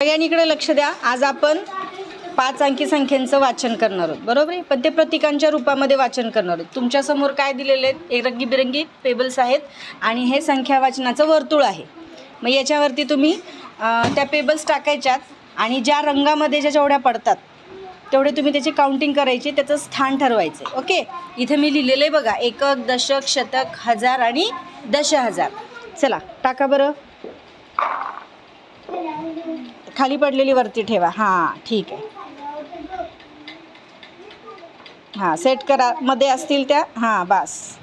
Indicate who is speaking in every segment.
Speaker 1: सगळ्यांनी इकडे लक्ष द्या. आज आपण 5 अंकी संख्यांचं वाचन करणार आहोत, बरोबर आहे. पण ते प्रतीकांच्या रूपामध्ये वाचन करणार आहोत. तुमच्यासमोर काय दिलेले आहेत? एक रंगीबिरंगी पेबल्स आहेत आणि हे संख्या वाचनाचं वर्तुळ आहे. मग याच्यावरती तुम्ही त्या पेबल्स टाकायच्यात आणि ज्या रंगामध्ये ज्या जेवढ्या पडतात तेवढे तुम्ही त्याची काउंटिंग करायची, त्याचं स्थान ठरवायचं. ओके, इथे मी लिहिलेलं आहे बघा, एकक, दशक, शतक, हजार आणि दशहजार. चला टाका बरं. खाली पडलेली वरती ठेवा. हां ठीक आहे. हां सेट करा, मध्ये असतील त्या. हां बस.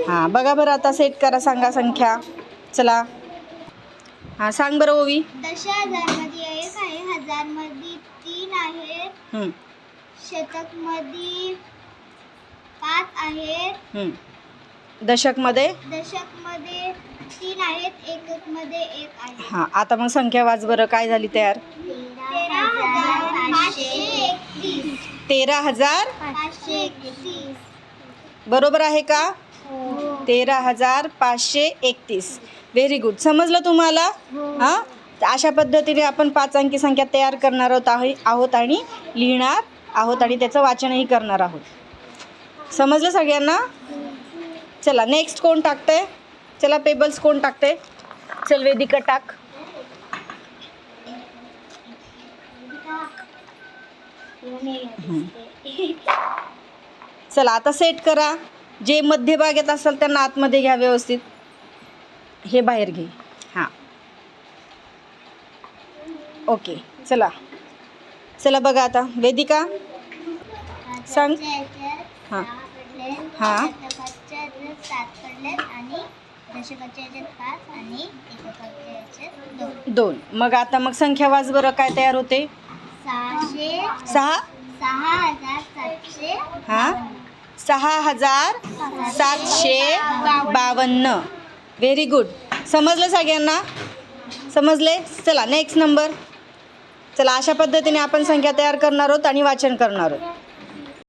Speaker 1: हां बघा बरं, आता सेट करा, सांगा संख्या. चला हां सांग बरं ओवी.
Speaker 2: 10,000मध्ये 1 आहे, 1000मध्ये 3 आहे, शतकमध्ये 5 आहेत,
Speaker 1: दशकमध्ये
Speaker 2: 3 आहेत, एककमध्ये 1 आहे.
Speaker 1: हां आता मग संख्या वाच बरं, काय झाली तयार?
Speaker 2: 13,531.
Speaker 1: बरोबर आहे का? 13,531. Very good. समजलं तुम्हाला? हां अशा पद्धतीने आपण 5 अंकी संख्या तयार करणार आहोत आणि लिहिणार आहोत आणि त्याचं वाचनही करणार आहोत. समजलं सगळ्यांना? चला नेक्स्ट कोण टाकतंय? चला पेबल्स कोण टाकते? चल वेदिका टाक. चला आता सेट करा. जे मध्यभागात असेल त्यांना आतमध्ये घ्या व्यवस्थित. हे बाहेर घे. हां ओके. चला चला बघा आता वेदिका सांग. हां हां
Speaker 2: 7 पडलेत आणि दशकाच्या याच्यात 5 आणि एककाच्या याच्यात
Speaker 1: 2. मग आता मग संख्या वाच बरं, काय तयार होते?
Speaker 2: 6,700.
Speaker 1: हां 6,752. Very good. समजलं सगळ्यांना? समजले? चला नेक्स्ट नंबर. चला अशा पद्धतीने आपण संख्या तयार करणार आहोत आणि वाचन करणार आहोत.